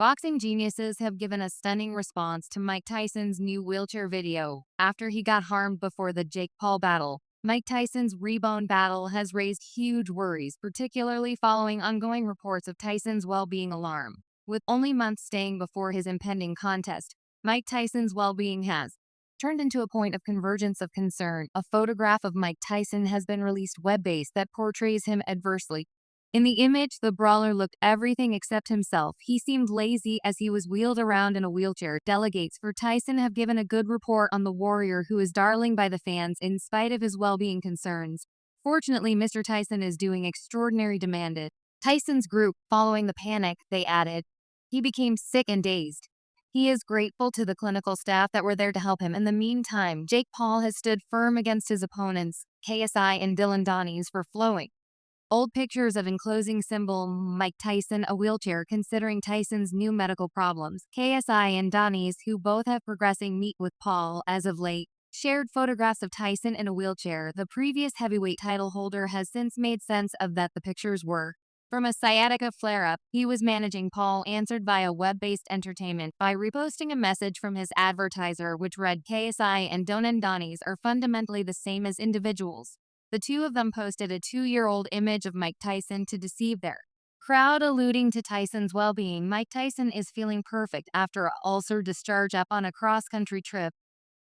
Boxing geniuses have given a stunning response to Mike Tyson's new wheelchair video after he got harmed before the Jake Paul battle. Mike Tyson's rebound battle has raised huge worries, particularly following ongoing reports of Tyson's well-being alarm. With only months staying before his impending contest, Mike Tyson's well-being has turned into a point of convergence of concern. A photograph of Mike Tyson has been released web-based that portrays him adversely. In the image, the brawler looked everything except himself. He seemed lazy as he was wheeled around in a wheelchair. Delegates for Tyson have given a good report on the warrior who is darling by the fans in spite of his well-being concerns. Fortunately, Mr. Tyson is doing extraordinary demanded. Tyson's group, following the panic, they added, he became sick and dazed. He is grateful to the clinical staff that were there to help him. In the meantime, Jake Paul has stood firm against his opponents, KSI and Dylan Donnies, for flowing old pictures of enclosing symbol Mike Tyson a wheelchair considering Tyson's new medical problems. KSI and Donnies, who both have progressing meet with Paul as of late, shared photographs of Tyson in a wheelchair. The previous heavyweight title holder has since made sense of that the pictures were from a sciatica flare-up. He was managing. Paul answered via web-based entertainment by reposting a message from his advertiser which read, KSI and Donan Donnies are fundamentally the same as individuals. The two of them posted a 2-year-old image of Mike Tyson to deceive their crowd, alluding to Tyson's well-being. Mike Tyson is feeling perfect after an ulcer discharge up on a cross-country trip.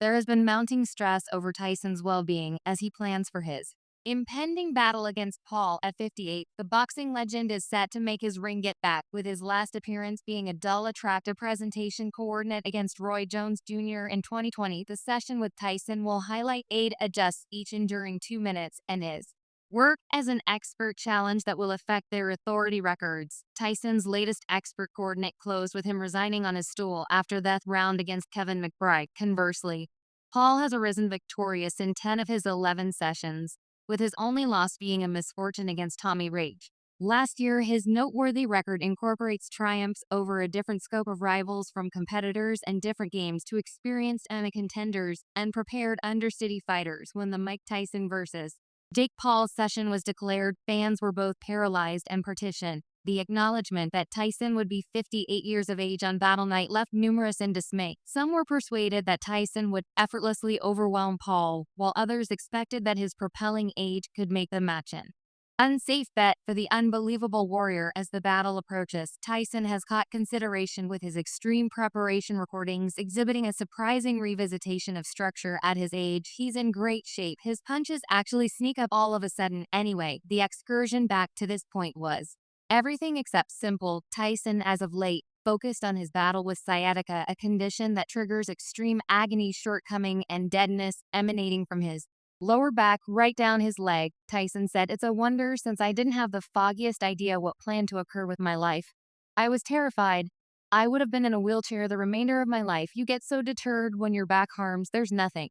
There has been mounting stress over Tyson's well-being as he plans for his impending battle against Paul at 58. The boxing legend is set to make his ring get back, with his last appearance being a dull, attractive presentation coordinate against Roy Jones Jr. in 2020. The session with Tyson will highlight aid adjusts each enduring 2 minutes and his work as an expert challenge that will affect their authority records. Tyson's latest expert coordinate closed with him resigning on his stool after that round against Kevin McBride. Conversely, Paul has arisen victorious in 10 of his 11 sessions, with his only loss being a misfortune against Tommy Rage. Last year, his noteworthy record incorporates triumphs over a different scope of rivals, from competitors and different games to experienced MMA contenders and prepared undercity fighters. When the Mike Tyson vs. Jake Paul session was declared, fans were both paralyzed and partitioned. The acknowledgement that Tyson would be 58 years of age on battle night left numerous in dismay. Some were persuaded that Tyson would effortlessly overwhelm Paul, while others expected that his propelling age could make the match an unsafe bet for the unbelievable warrior. As the battle approaches, Tyson has caught consideration with his extreme preparation recordings exhibiting a surprising revisitation of structure at his age. He's in great shape. His punches actually sneak up all of a sudden. Anyway, the excursion back to this point was everything except simple. Tyson, as of late, focused on his battle with sciatica, a condition that triggers extreme agony, shortcoming, and deadness emanating from his lower back right down his leg. Tyson said, it's a wonder since I didn't have the foggiest idea what planned to occur with my life. I was terrified. I would have been in a wheelchair the remainder of my life. You get so deterred when your back harms. There's nothing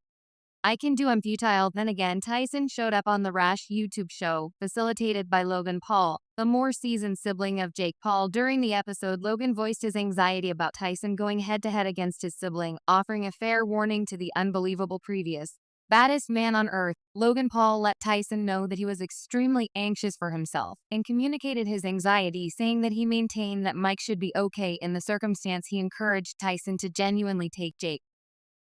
I can do. I'm futile. Then again, Tyson showed up on the Rash YouTube show, facilitated by Logan Paul, the more seasoned sibling of Jake Paul. During the episode, Logan voiced his anxiety about Tyson going head-to-head against his sibling, offering a fair warning to the unbelievable previous baddest man on earth. Logan Paul let Tyson know that he was extremely anxious for himself and communicated his anxiety, saying that he maintained that Mike should be okay in the circumstance. He encouraged Tyson to genuinely take Jake.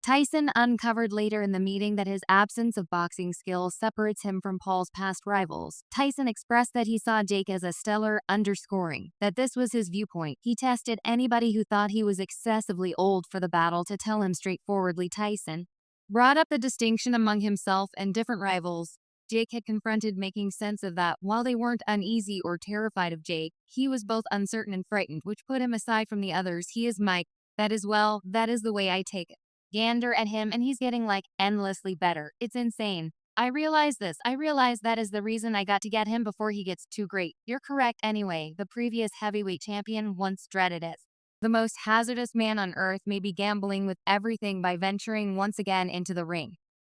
Tyson uncovered later in the meeting that his absence of boxing skill separates him from Paul's past rivals. Tyson expressed that he saw Jake as a stellar, underscoring that this was his viewpoint. He tested anybody who thought he was excessively old for the battle to tell him straightforwardly. Tyson brought up the distinction among himself and different rivals. Jake had confronted, making sense of that. While they weren't uneasy or terrified of Jake, he was both uncertain and frightened, which put him aside from the others. He is Mike. That is the way I take it. Gander at him, and he's getting like endlessly better. It's insane. I realize this. I realize that is the reason I got to get him before he gets too great. You're correct anyway. The previous heavyweight champion once dreaded it. The most hazardous man on earth may be gambling with everything by venturing once again into the ring.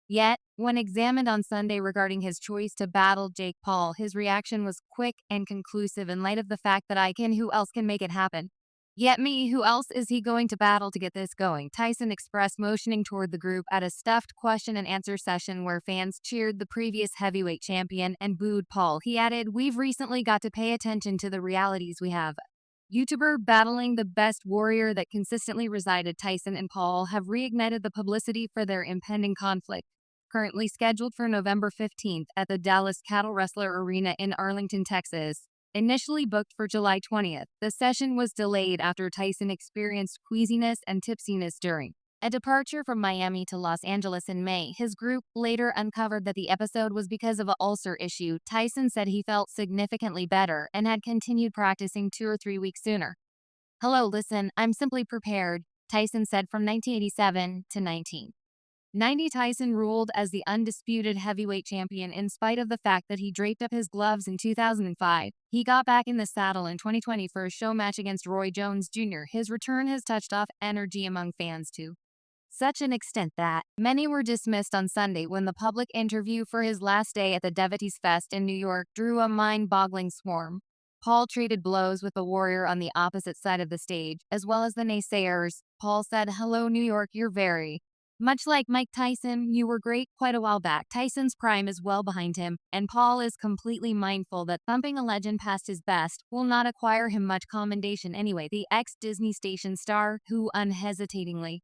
Yet, when examined on Sunday regarding his choice to battle Jake Paul, his reaction was quick and conclusive. In light of the fact that I can, who else can make it happen? Yet me, who else is he going to battle to get this going? Tyson expressed, motioning toward the group at a stuffed question and answer session where fans cheered the previous heavyweight champion and booed Paul. He added, we've recently got to pay attention to the realities we have YouTuber battling the best warrior that consistently resided. Tyson and Paul have reignited the publicity for their impending conflict. Currently scheduled for November 15th at the Dallas Cattle Wrestler Arena in Arlington, Texas. Initially booked for July 20th, the session was delayed after Tyson experienced queasiness and tipsiness during a departure from Miami to Los Angeles in May. His group later uncovered that the episode was because of an ulcer issue. Tyson said he felt significantly better and had continued practicing 2 or 3 weeks sooner. "Hello, listen, I'm simply prepared," Tyson said. From 1987 to 1990, Tyson ruled as the undisputed heavyweight champion in spite of the fact that he draped up his gloves in 2005. He got back in the saddle in 2020 for a show match against Roy Jones Jr. His return has touched off energy among fans to such an extent that many were dismissed on Sunday when the public interview for his last day at the Devotees Fest in New York drew a mind-boggling swarm. Paul traded blows with the warrior on the opposite side of the stage, as well as the naysayers. Paul said, "Hello, New York, you're very much like Mike Tyson. You were great quite a while back." Tyson's prime is well behind him, and Paul is completely mindful that thumping a legend past his best will not acquire him much commendation anyway. The ex-Disney station star, who unhesitatingly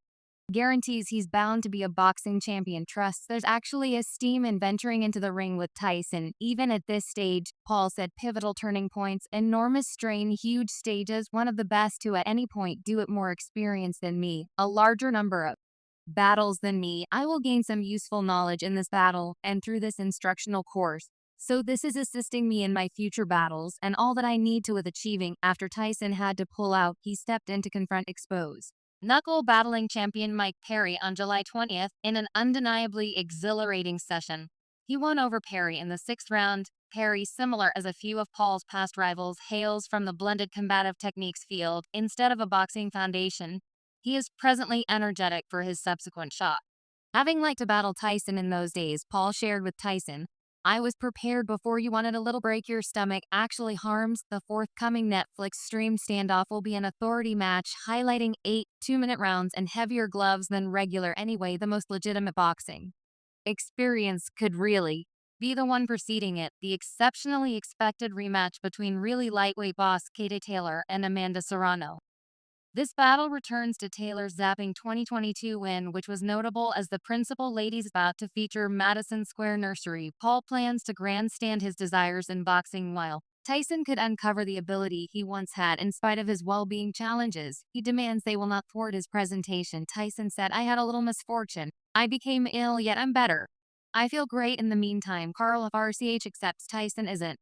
guarantees he's bound to be a boxing champion, trusts there's actually a steam in venturing into the ring with Tyson. Even at this stage, Paul said, pivotal turning points, enormous strain, huge stages, one of the best to at any point do it, more experience than me, a larger number of battles than me. I will gain some useful knowledge in this battle and through this instructional course. So this is assisting me in my future battles and all that I need to with achieving. After Tyson had to pull out, he stepped in to confront exposed knuckle battling champion Mike Perry on July 20th in an undeniably exhilarating session. He won over Perry in the 6th round. Perry, similar as a few of Paul's past rivals, hails from the blended combative techniques field instead of a boxing foundation. He is presently energetic for his subsequent shot. Having liked to battle Tyson in those days, Paul shared with Tyson, "I was prepared before you wanted a little break your stomach actually harms." The forthcoming Netflix stream standoff will be an authority match highlighting 8 2-minute rounds and heavier gloves than regular anyway. The most legitimate boxing experience could really be the one preceding it, the exceptionally expected rematch between really lightweight boss Katie Taylor and Amanda Serrano. This battle returns to Taylor's zapping 2022 win, which was notable as the principal ladies bout to feature Madison Square Nursery. Paul plans to grandstand his desires in boxing while Tyson could uncover the ability he once had in spite of his well-being challenges. He demands they will not thwart his presentation. Tyson said, "I had a little misfortune. I became ill, yet I'm better. I feel great in the meantime." Carl of RCH accepts Tyson isn't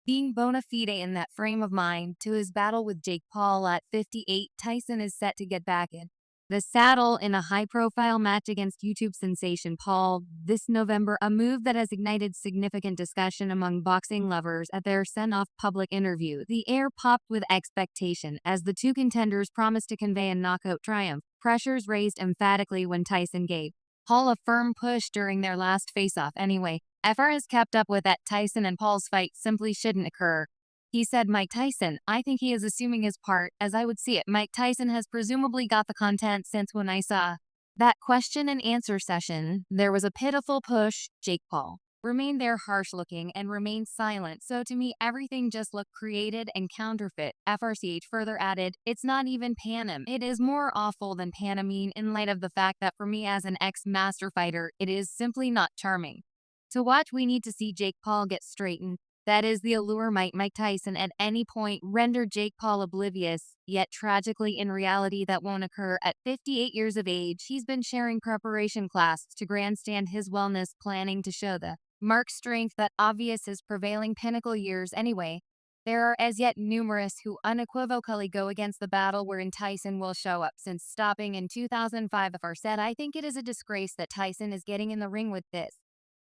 being bona fide in that frame of mind. To his battle with Jake Paul at 58, Tyson is set to get back in the saddle in a high-profile match against YouTube sensation Paul this November, a move that has ignited significant discussion among boxing lovers at their send-off public interview. The air popped with expectation as the two contenders promised to convey a knockout triumph. Pressures raised emphatically when Tyson gave Paul a firm push during their last face-off anyway. FR has kept up with that. Tyson and Paul's fight simply shouldn't occur. He said, "Mike Tyson, I think he is assuming his part, as I would see it. Mike Tyson has presumably got the content since when I saw that question and answer session, there was a pitiful push." Jake Paul remained there harsh-looking and remained silent. "So to me, everything just looked created and counterfeit." FRCH further added, "It's not even Panem. It is more awful than Panamine in light of the fact that for me as an ex-master fighter, it is simply not charming to watch. We need to see Jake Paul get straightened. That is the allure. Mike Tyson at any point render Jake Paul oblivious, yet tragically in reality that won't occur. At 58 years of age, he's been sharing preparation class to grandstand his wellness, planning to show the marked strength that obvious his prevailing pinnacle years anyway. There are as yet numerous who unequivocally go against the battle wherein Tyson will show up. Since stopping in 2005, FR said, "I think it is a disgrace that Tyson is getting in the ring with this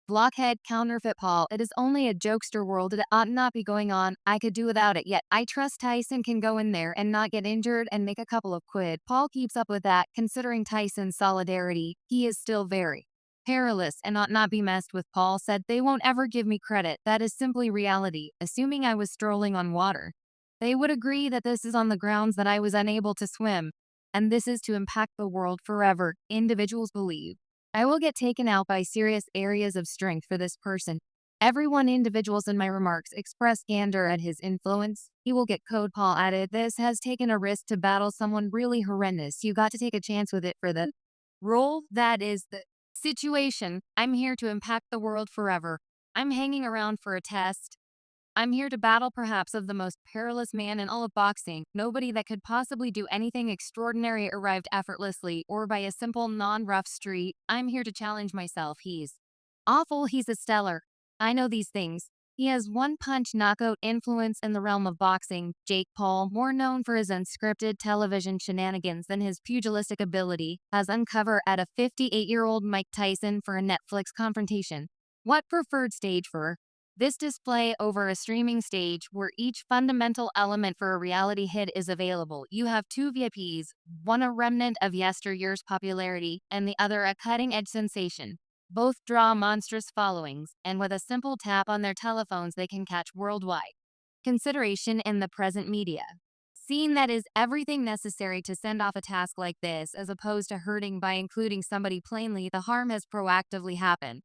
blockhead counterfeit Paul. It is only a jokester world. It ought not be going on. I could do without it, yet I trust Tyson can go in there and not get injured and make a couple of quid." Paul keeps up with that. Considering Tyson's solidarity, he is still very perilous and ought not be messed with. Paul said, "They won't ever give me credit. That is simply reality. Assuming I was strolling on water, they would agree that this is on the grounds that I was unable to swim, and this is to impact the world forever. Individuals believe I will get taken out by serious areas of strength for this person. Everyone individuals in my remarks express candor at his influence. He will get code Paul added. This has taken a risk to battle someone really horrendous. You got to take a chance with it for the role. That is the situation. I'm here to impact the world forever. I'm hanging around for a test. I'm here to battle perhaps of the most perilous man in all of boxing. Nobody that could possibly do anything extraordinary arrived effortlessly or by a simple non-rough street. I'm here to challenge myself. He's awful. He's a stellar. I know these things. He has one-punch knockout influence in the realm of boxing. Jake Paul, more known for his unscripted television shenanigans than his pugilistic ability, has uncovered at a 58-year-old Mike Tyson for a Netflix confrontation. What preferred stage for this display over a streaming stage where each fundamental element for a reality hit is available. You have two VIPs, one a remnant of yesteryear's popularity, and the other a cutting-edge sensation. Both draw monstrous followings, and with a simple tap on their telephones they can catch worldwide consideration in the present media. Seeing that is everything necessary to send off a task like this, as opposed to hurting by including somebody plainly, the harm has proactively happened.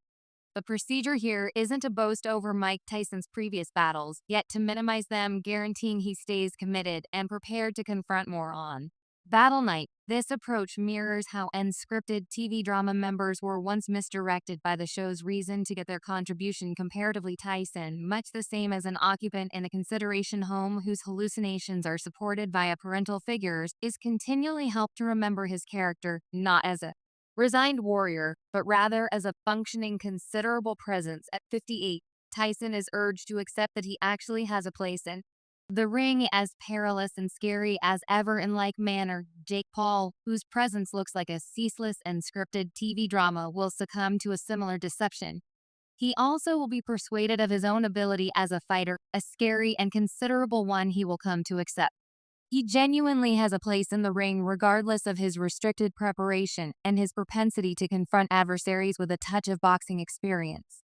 The procedure here isn't to boast over Mike Tyson's previous battles, yet to minimize them, guaranteeing he stays committed and prepared to confront more on Battle Night. This approach mirrors how unscripted TV drama members were once misdirected by the show's reason to get their contribution. Comparatively, Tyson, much the same as an occupant in a consideration home whose hallucinations are supported via parental figures, is continually helped to remember his character not as a resigned warrior, but rather as a functioning, considerable presence. At 58, Tyson is urged to accept that he actually has a place in the ring. As perilous and scary as ever in like manner, Jake Paul, whose presence looks like a ceaseless and scripted TV drama, will succumb to a similar deception. He also will be persuaded of his own ability as a fighter, a scary and considerable one he will come to accept. He genuinely has a place in the ring regardless of his restricted preparation and his propensity to confront adversaries with a touch of boxing experience.